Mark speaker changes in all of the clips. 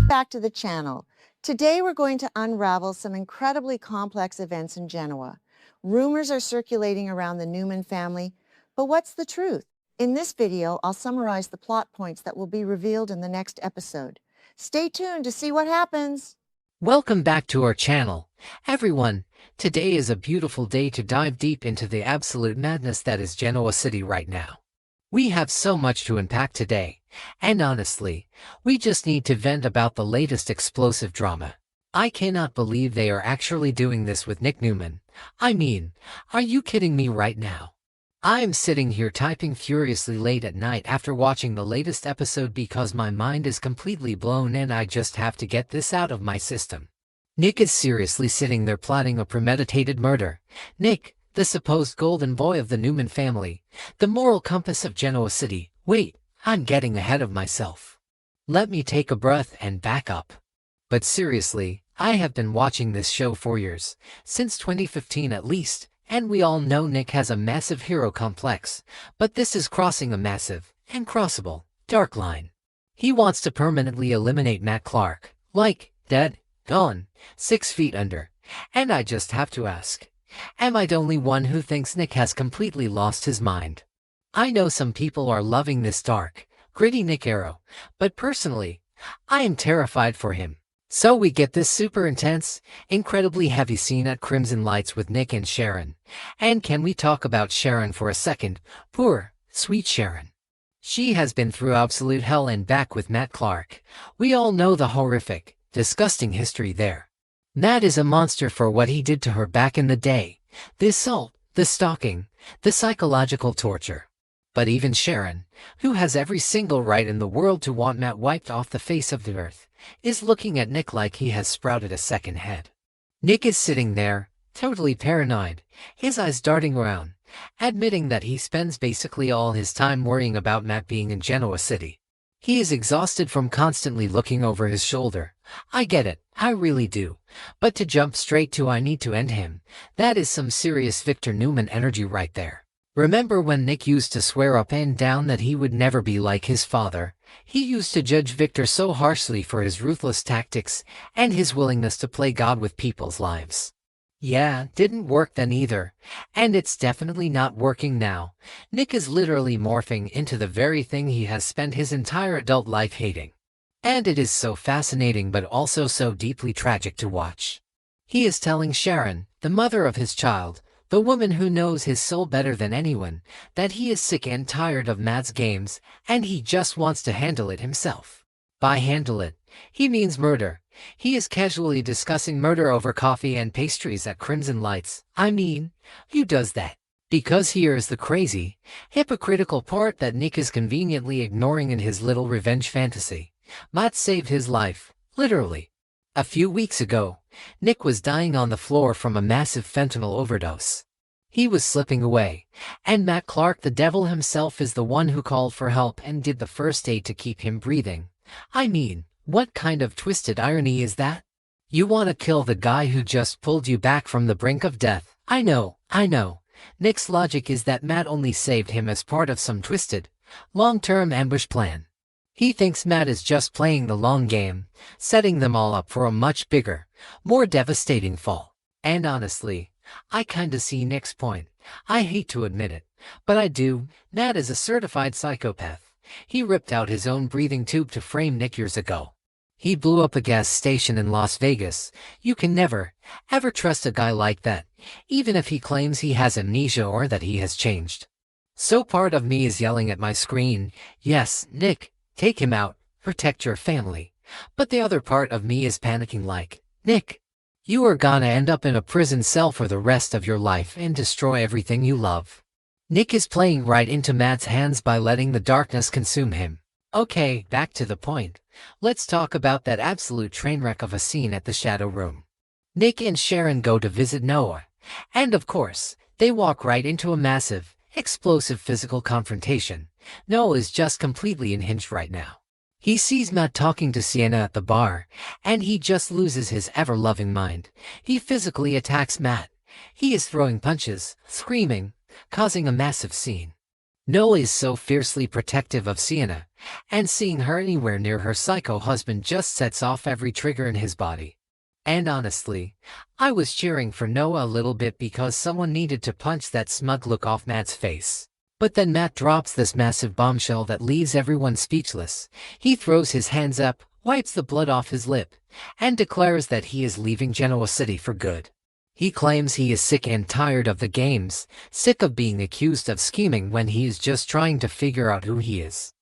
Speaker 1: back to the channel. Today we're going to unravel some incredibly complex events in Genoa. Rumors are circulating around the Newman family, but what's the truth? In this video, I'll summarize the plot points that will be revealed in the next episode. Stay tuned to see what happens.
Speaker 2: Welcome back to our channel, everyone. Today is a beautiful day to dive deep into the absolute madness that is Genoa City right now. We have so much to unpack today, and honestly, we just need to vent about the latest explosive drama. I cannot believe they are actually doing this with Nick Newman. I mean, are you kidding me right now? I am sitting here typing furiously late at night after watching the latest episode because my mind is completely blown and I just have to get this out of my system. Nick is seriously sitting there plotting a premeditated murder. Nick, the supposed golden boy of the Newman family, the moral compass of Genoa City. Wait, I'm getting ahead of myself. Let me take a breath and back up. But seriously, I have been watching this show for years, since 2015 at least, and we all know Nick has a massive hero complex, but this is crossing a massive, and crossable, dark line. He wants to permanently eliminate Matt Clark, like, dead, gone, 6 feet under, and I just have to ask, am I the only one who thinks Nick has completely lost his mind? I know some people are loving this dark, gritty Nick arrow, but personally, I am terrified for him. So we get this super intense, incredibly heavy scene at Crimson Lights with Nick and Sharon. And can we talk about Sharon for a second? Poor, sweet Sharon. She has been through absolute hell and back with Matt Clark. We all know the horrific, disgusting history there. Matt is a monster for what he did to her back in the day. The assault, the stalking, the psychological torture. But even Sharon, who has every single right in the world to want Matt wiped off the face of the earth, is looking at Nick like he has sprouted a second head. Nick is sitting there, totally paranoid, his eyes darting around, admitting that he spends basically all his time worrying about Matt being in Genoa City. He is exhausted from constantly looking over his shoulder. I get it, I really do. But to jump straight to I need to end him, that is some serious Victor Newman energy right there. Remember when Nick used to swear up and down that he would never be like his father? He used to judge Victor so harshly for his ruthless tactics and his willingness to play God with people's lives. Yeah, didn't work then either, and it's definitely not working now. Nick is literally morphing into the very thing he has spent his entire adult life hating. And it is so fascinating but also so deeply tragic to watch. He is telling Sharon, the mother of his child, the woman who knows his soul better than anyone, that he is sick and tired of Matt's games, and he just wants to handle it himself. By handle it, he means murder. He is casually discussing murder over coffee and pastries at Crimson Lights. I mean, who does that? Because here is the crazy, hypocritical part that Nick is conveniently ignoring in his little revenge fantasy. Matt saved his life, literally. A few weeks ago, Nick was dying on the floor from a massive fentanyl overdose. He was slipping away, and Matt Clark, the devil himself, is the one who called for help and did the first aid to keep him breathing. I mean, what kind of twisted irony is that? You want to kill the guy who just pulled you back from the brink of death. I know. Nick's logic is that Matt only saved him as part of some twisted, long-term ambush plan. He thinks Matt is just playing the long game, setting them all up for a much bigger, more devastating fall. And honestly, I kinda see Nick's point. I hate to admit it, but I do. Matt is a certified psychopath. He ripped out his own breathing tube to frame Nick years ago. He blew up a gas station in Las Vegas. You can never, ever trust a guy like that, even if he claims he has amnesia or that he has changed. So part of me is yelling at my screen, yes, Nick, take him out, protect your family. But the other part of me is panicking like, Nick, you are gonna end up in a prison cell for the rest of your life and destroy everything you love. Nick is playing right into Matt's hands by letting the darkness consume him. Okay, back to the point. Let's talk about that absolute train wreck of a scene at the Shadow Room. Nick and Sharon go to visit Noah, and of course, they walk right into a massive, explosive physical confrontation. Noah is just completely unhinged right now. He sees Matt talking to Sienna at the bar, and he just loses his ever-loving mind. He physically attacks Matt. He is throwing punches, screaming, causing a massive scene. Noah is so fiercely protective of Sienna, and seeing her anywhere near her psycho husband just sets off every trigger in his body. And honestly, I was cheering for Noah a little bit because someone needed to punch that smug look off Matt's face. But then Matt drops this massive bombshell that leaves everyone speechless. He throws his hands up, wipes the blood off his lip, and declares that he is leaving Genoa City for good. He claims he is sick and tired of the games, sick of being accused of scheming when he is just trying to figure out who he is.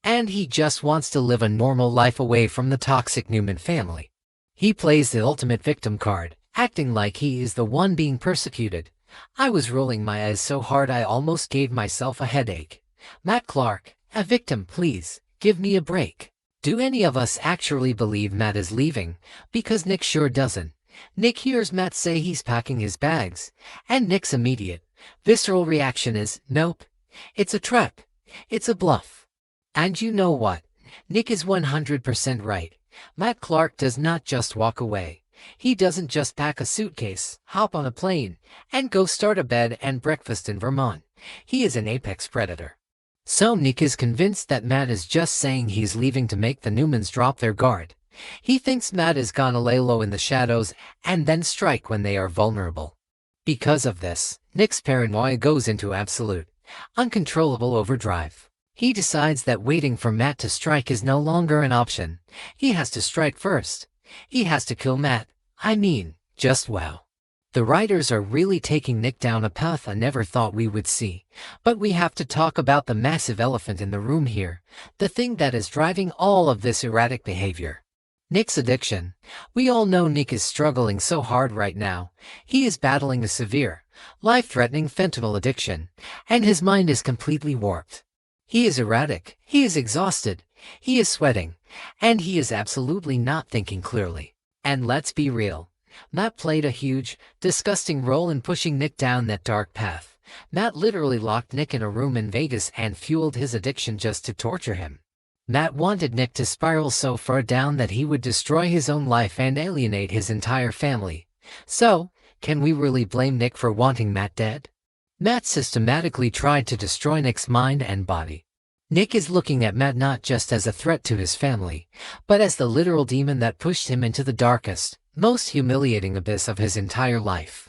Speaker 2: And he just wants to live a normal life away from the toxic Newman family. He plays the ultimate victim card, acting like he is the one being persecuted. I was rolling my eyes so hard I almost gave myself a headache. Matt Clark, a victim, please, give me a break. Do any of us actually believe Matt is leaving? Because Nick sure doesn't. Nick hears Matt say he's packing his bags, and Nick's immediate, visceral reaction is, nope, it's a trap, it's a bluff. And you know what? Nick is 100% right. Matt Clark does not just walk away. He doesn't just pack a suitcase, hop on a plane, and go start a bed and breakfast in Vermont. He is an apex predator. So Nick is convinced that Matt is just saying he's leaving to make the Newmans drop their guard. He thinks Matt is gonna lay low in the shadows and then strike when they are vulnerable. Because of this, Nick's paranoia goes into absolute, uncontrollable overdrive. He decides that waiting for Matt to strike is no longer an option. He has to strike first. He has to kill Matt. I mean, just wow. The writers are really taking Nick down a path I never thought we would see. But we have to talk about the massive elephant in the room here, the thing that is driving all of this erratic behavior. Nick's addiction. We all know Nick is struggling so hard right now. He is battling a severe, life-threatening fentanyl addiction, and his mind is completely warped. He is erratic, he is exhausted, he is sweating, and he is absolutely not thinking clearly. And let's be real, Matt played a huge, disgusting role in pushing Nick down that dark path. Matt literally locked Nick in a room in Vegas and fueled his addiction just to torture him. Matt wanted Nick to spiral so far down that he would destroy his own life and alienate his entire family. So, can we really blame Nick for wanting Matt dead? Matt systematically tried to destroy Nick's mind and body. Nick is looking at Matt not just as a threat to his family, but as the literal demon that pushed him into the darkest, most humiliating abyss of his entire life.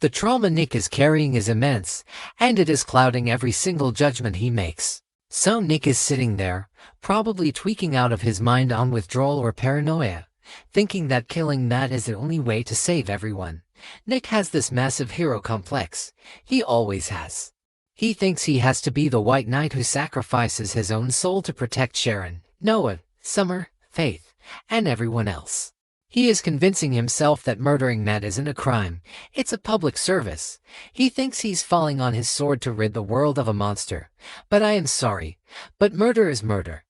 Speaker 2: The trauma Nick is carrying is immense, and it is clouding every single judgment he makes. So Nick is sitting there, probably tweaking out of his mind on withdrawal or paranoia, thinking that killing Matt is the only way to save everyone. Nick has this massive hero complex. He always has. He thinks he has to be the white knight who sacrifices his own soul to protect Sharon, Noah, Summer, Faith, and everyone else. He is convincing himself that murdering Matt isn't a crime, it's a public service. He thinks he's falling on his sword to rid the world of a monster. But I am sorry, but murder is murder.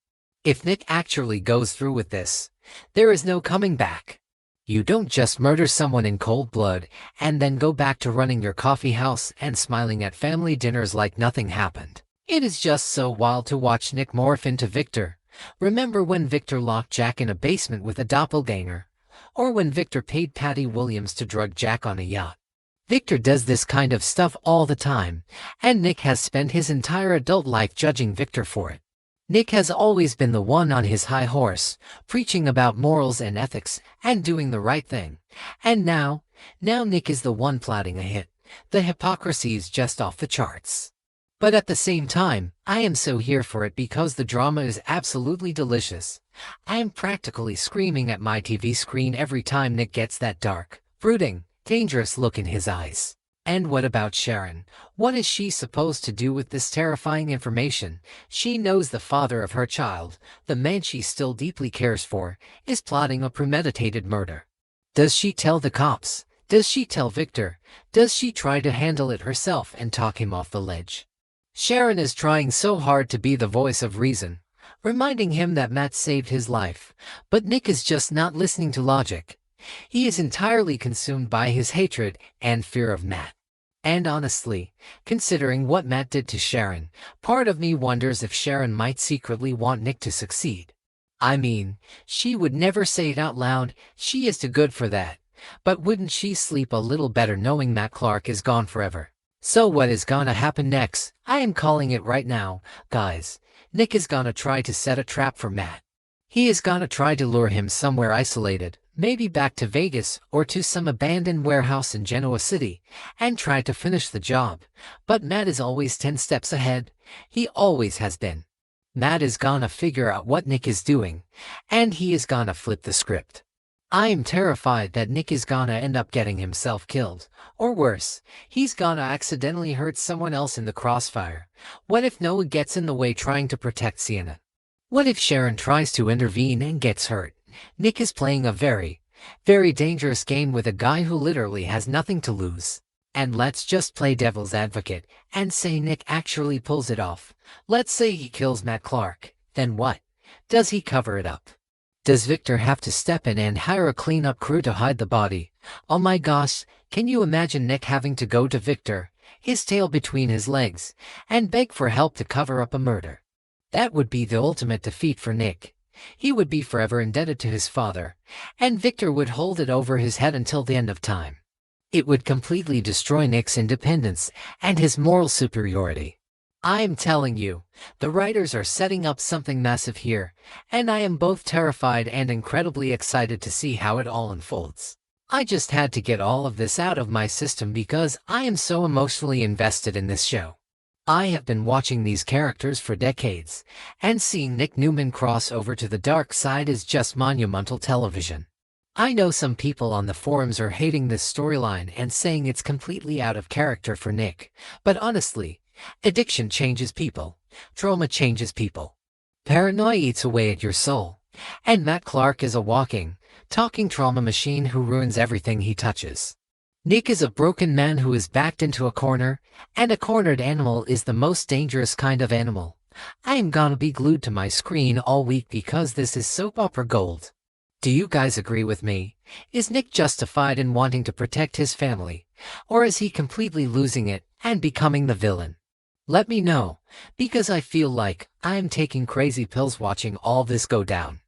Speaker 2: If Nick actually goes through with this, there is no coming back. You don't just murder someone in cold blood and then go back to running your coffee house and smiling at family dinners like nothing happened. It is just so wild to watch Nick morph into Victor. Remember when Victor locked Jack in a basement with a doppelganger? Or when Victor paid Patty Williams to drug Jack on a yacht? Victor does this kind of stuff all the time, and Nick has spent his entire adult life judging Victor for it. Nick has always been the one on his high horse, preaching about morals and ethics, and doing the right thing. And now Nick is the one plotting a hit. The hypocrisy is just off the charts. But at the same time, I am so here for it because the drama is absolutely delicious. I am practically screaming at my TV screen every time Nick gets that dark, brooding, dangerous look in his eyes. And what about Sharon? What is she supposed to do with this terrifying information? She knows the father of her child, the man she still deeply cares for, is plotting a premeditated murder. Does she tell the cops? Does she tell Victor? Does she try to handle it herself and talk him off the ledge? Sharon is trying so hard to be the voice of reason, reminding him that Matt saved his life, but Nick is just not listening to logic. He is entirely consumed by his hatred and fear of Matt. And honestly, considering what Matt did to Sharon, part of me wonders if Sharon might secretly want Nick to succeed. I mean, she would never say it out loud, she is too good for that. But wouldn't she sleep a little better knowing Matt Clark is gone forever? So what is gonna happen next? I am calling it right now, guys. Nick is gonna try to set a trap for Matt. He is gonna try to lure him somewhere isolated, maybe back to Vegas or to some abandoned warehouse in Genoa City, and try to finish the job. But Matt is always 10 steps ahead. He always has been. Matt is gonna figure out what Nick is doing, and he is gonna flip the script. I am terrified that Nick is gonna end up getting himself killed, or worse, he's gonna accidentally hurt someone else in the crossfire. What if Noah gets in the way trying to protect Sienna? What if Sharon tries to intervene and gets hurt? Nick is playing a very, very dangerous game with a guy who literally has nothing to lose. And let's just play devil's advocate and say Nick actually pulls it off. Let's say he kills Matt Clark. Then what? Does he cover it up? Does Victor have to step in and hire a cleanup crew to hide the body? Oh my gosh, can you imagine Nick having to go to Victor, his tail between his legs, and beg for help to cover up a murder? That would be the ultimate defeat for Nick. He would be forever indebted to his father, and Victor would hold it over his head until the end of time. It would completely destroy Nick's independence and his moral superiority. I am telling you, the writers are setting up something massive here, and I am both terrified and incredibly excited to see how it all unfolds. I just had to get all of this out of my system because I am so emotionally invested in this show. I have been watching these characters for decades, and seeing Nick Newman cross over to the dark side is just monumental television. I know some people on the forums are hating this storyline and saying it's completely out of character for Nick, but honestly, addiction changes people. Trauma changes people. Paranoia eats away at your soul. And Matt Clark is a walking, talking trauma machine who ruins everything he touches. Nick is a broken man who is backed into a corner, and a cornered animal is the most dangerous kind of animal. I am gonna be glued to my screen all week because this is soap opera gold. Do you guys agree with me? Is Nick justified in wanting to protect his family, or is he completely losing it and becoming the villain? Let me know, because I feel like I am taking crazy pills watching all this go down.